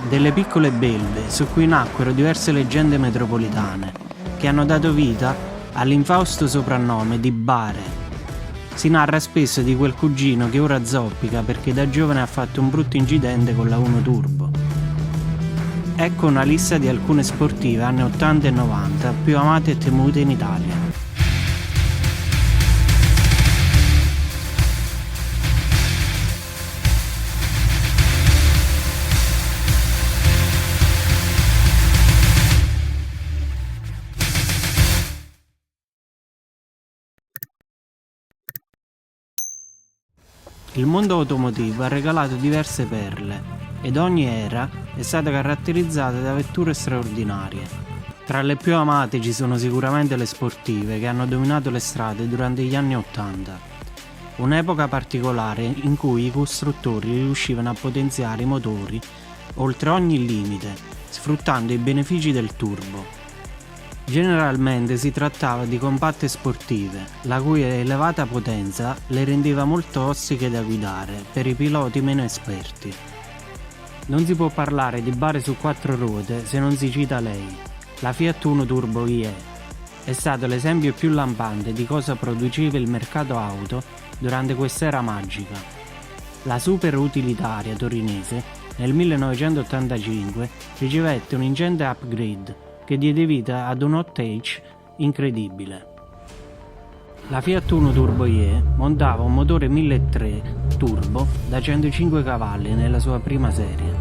delle piccole belve su cui nacquero diverse leggende metropolitane che hanno dato vita all'infausto soprannome di Bare. Si narra spesso di quel cugino che ora zoppica perché da giovane ha fatto un brutto incidente con la Uno Turbo. Ecco una lista di alcune sportive anni 80 e 90 più amate e temute in Italia. Il mondo automotivo ha regalato diverse perle ed ogni era è stata caratterizzata da vetture straordinarie. Tra le più amate ci sono sicuramente le sportive che hanno dominato le strade durante gli anni 80. Un'epoca particolare in cui i costruttori riuscivano a potenziare i motori oltre ogni limite, sfruttando i benefici del turbo. Generalmente si trattava di compatte sportive, la cui elevata potenza le rendeva molto ostiche da guidare per i piloti meno esperti. Non si può parlare di bare su quattro ruote se non si cita lei, la Fiat Uno Turbo IE. È stato l'esempio più lampante di cosa produceva il mercato auto durante quest'era magica. La super utilitaria torinese nel 1985 ricevette un ingente upgrade che diede vita ad un hot hatch incredibile. La Fiat Uno Turbo IE montava un motore 1.3 turbo da 105 cavalli nella sua prima serie.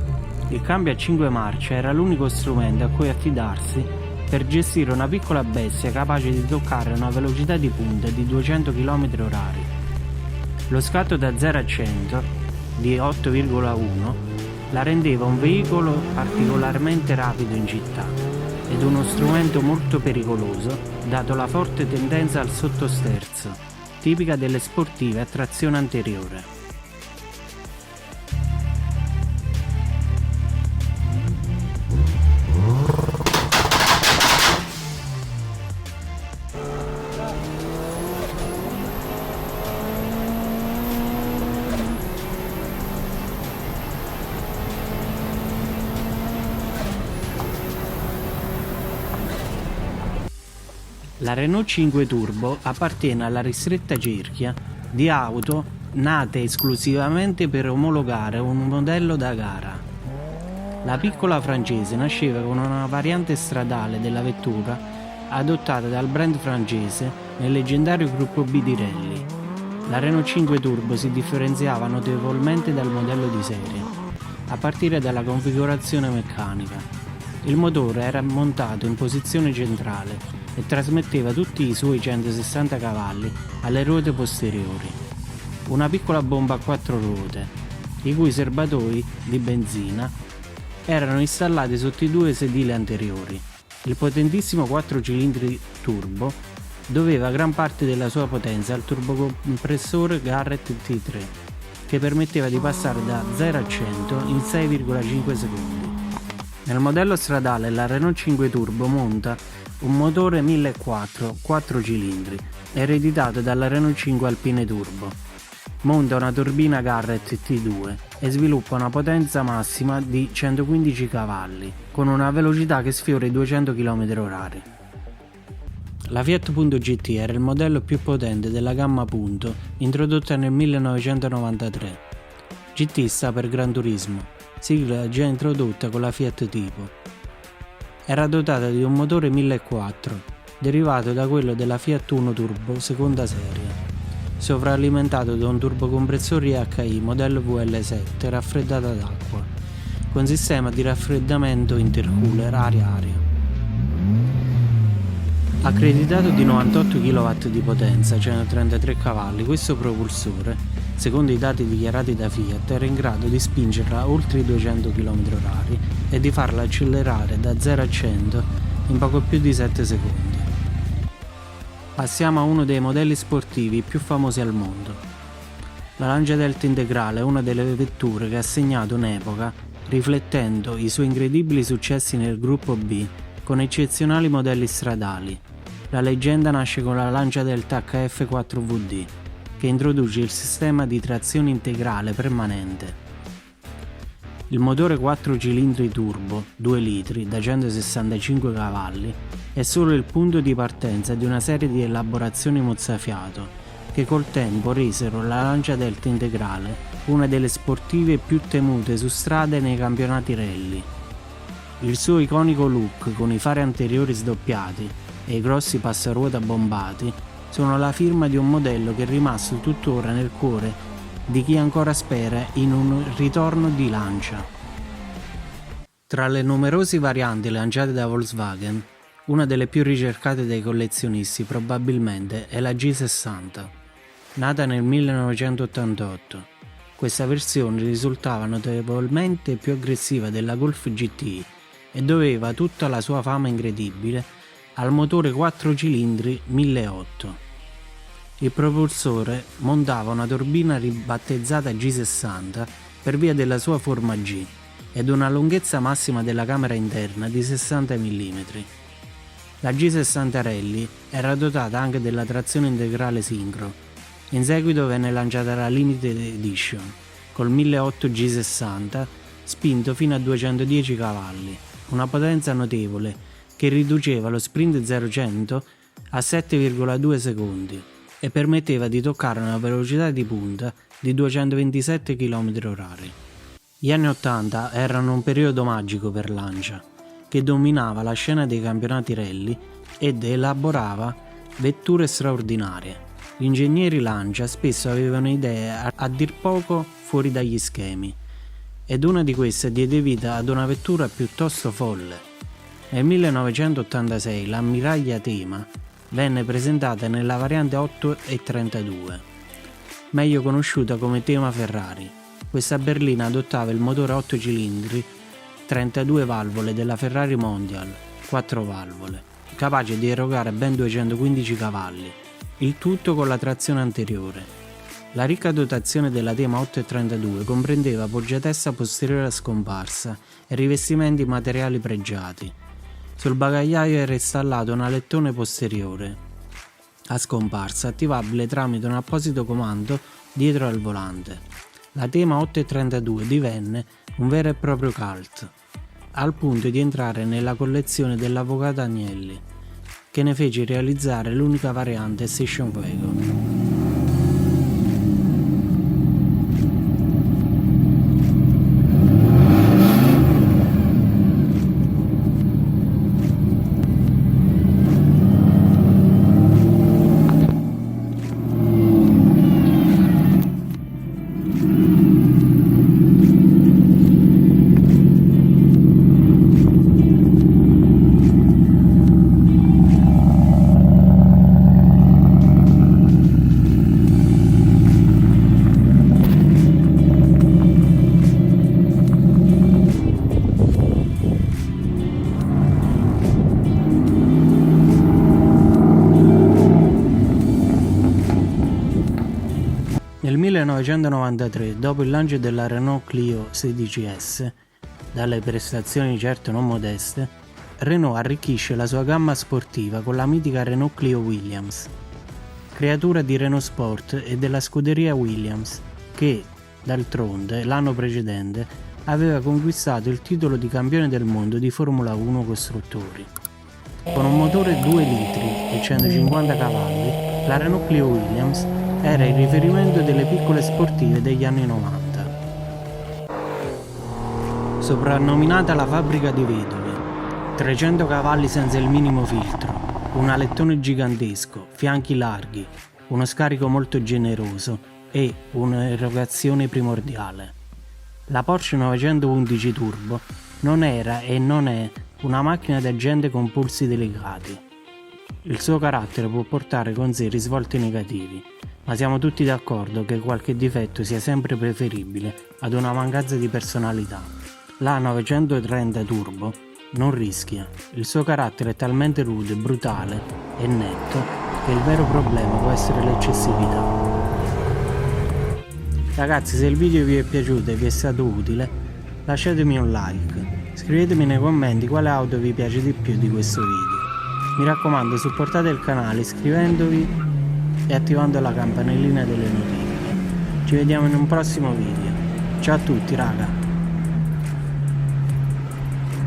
Il cambio a 5 marce era l'unico strumento a cui affidarsi per gestire una piccola bestia capace di toccare una velocità di punta di 200 km/h. Lo scatto da 0 a 100 di 8,1 la rendeva un veicolo particolarmente rapido in città ed uno strumento molto pericoloso dato la forte tendenza al sottosterzo, tipica delle sportive a trazione anteriore. La Renault 5 Turbo appartiene alla ristretta cerchia di auto nate esclusivamente per omologare un modello da gara. La piccola francese nasceva con una variante stradale della vettura adottata dal brand francese nel leggendario gruppo B di rally. La Renault 5 Turbo si differenziava notevolmente dal modello di serie, a partire dalla configurazione meccanica. Il motore era montato in posizione centrale e trasmetteva tutti i suoi 160 cavalli alle ruote posteriori. Una piccola bomba a 4 ruote, i cui serbatoi di benzina erano installati sotto i due sedili anteriori. Il potentissimo 4 cilindri turbo doveva gran parte della sua potenza al turbocompressore Garrett T3, che permetteva di passare da 0 a 100 in 6,5 secondi. Nel modello stradale la Renault 5 Turbo monta un motore 1.400 4 cilindri, ereditato dalla Renault 5 Alpine Turbo. Monta una turbina Garrett T2 e sviluppa una potenza massima di 115 cavalli, con una velocità che sfiora i 200 km/h. La Fiat Punto GT era il modello più potente della gamma Punto, introdotta nel 1993. GT sta per Gran Turismo, sigla già introdotta con la Fiat Tipo. Era dotata di un motore 1.400, derivato da quello della Fiat Uno Turbo seconda serie, sovralimentato da un turbocompressore IHI modello VL7 raffreddato ad acqua, con sistema di raffreddamento intercooler aria-aria. Accreditato di 98 kW di potenza, 133 cavalli, questo propulsore, secondo i dati dichiarati da Fiat, era in grado di spingerla oltre i 200 km/h e di farla accelerare da 0 a 100 in poco più di 7 secondi. Passiamo a uno dei modelli sportivi più famosi al mondo. La Lancia Delta Integrale è una delle vetture che ha segnato un'epoca, riflettendo i suoi incredibili successi nel gruppo B con eccezionali modelli stradali. La leggenda nasce con la Lancia Delta HF4VD, che introduce il sistema di trazione integrale permanente. Il motore 4 cilindri turbo 2 litri da 165 cavalli è solo il punto di partenza di una serie di elaborazioni mozzafiato che col tempo resero la Lancia Delta Integrale una delle sportive più temute su strada nei campionati rally. Il suo iconico look con i fari anteriori sdoppiati e i grossi passaruota bombati sono la firma di un modello che è rimasto tuttora nel cuore di chi ancora spera in un ritorno di Lancia. Tra le numerose varianti lanciate da Volkswagen, una delle più ricercate dai collezionisti probabilmente è la G60. Nata nel 1988, questa versione risultava notevolmente più aggressiva della Golf GTI e doveva tutta la sua fama incredibile al motore 4 cilindri 1008. Il propulsore montava una turbina ribattezzata G60 per via della sua forma G ed una lunghezza massima della camera interna di 60 mm. La G60 Rally era dotata anche della trazione integrale sincro. In seguito venne lanciata la Limited Edition col 1008 G60 spinto fino a 210 cavalli, una potenza notevole che riduceva lo sprint 0-100 a 7,2 secondi e permetteva di toccare una velocità di punta di 227 km/h. Gli anni 80 erano un periodo magico per Lancia, che dominava la scena dei campionati rally ed elaborava vetture straordinarie. Gli ingegneri Lancia spesso avevano idee a dir poco fuori dagli schemi, ed una di queste diede vita ad una vettura piuttosto folle. Nel 1986 l'ammiraglia Thema venne presentata nella variante 832, meglio conosciuta come Thema Ferrari. Questa berlina adottava il motore 8 cilindri 32 valvole della Ferrari Mondial 4 valvole, capace di erogare ben 215 cavalli, il tutto con la trazione anteriore. La ricca dotazione della Thema 832 comprendeva poggiatesta posteriore a scomparsa e rivestimenti in materiali pregiati. Sul bagagliaio era installato un alettone posteriore a scomparsa attivabile tramite un apposito comando dietro al volante. La Thema 832 divenne un vero e proprio cult, al punto di entrare nella collezione dell'avvocato Agnelli, che ne fece realizzare l'unica variante Station Wagon. Nel 1993, dopo il lancio della Renault Clio 16S, dalle prestazioni certo non modeste, Renault arricchisce la sua gamma sportiva con la mitica Renault Clio Williams, creatura di Renault Sport e della scuderia Williams, che, d'altronde, l'anno precedente aveva conquistato il titolo di campione del mondo di Formula 1 costruttori. Con un motore 2 litri e 150 cavalli, la Renault Clio Williams era il riferimento delle piccole sportive degli anni 90. Soprannominata la fabbrica di vedovi, 300 cavalli senza il minimo filtro, un alettone gigantesco, fianchi larghi, uno scarico molto generoso e un'erogazione primordiale. La Porsche 911 Turbo non era e non è una macchina da gente con polsi delicati. Il suo carattere può portare con sé risvolti negativi, ma siamo tutti d'accordo che qualche difetto sia sempre preferibile ad una mancanza di personalità. La 930 Turbo non rischia, il suo carattere è talmente rude, brutale e netto che il vero problema può essere l'eccessività. Ragazzi, se il video vi è piaciuto e vi è stato utile, lasciatemi un like, scrivetemi nei commenti quale auto vi piace di più di questo video. Mi raccomando, supportate il canale iscrivendovi e attivando la campanellina delle notifiche. Ci vediamo in un prossimo video. Ciao a tutti raga.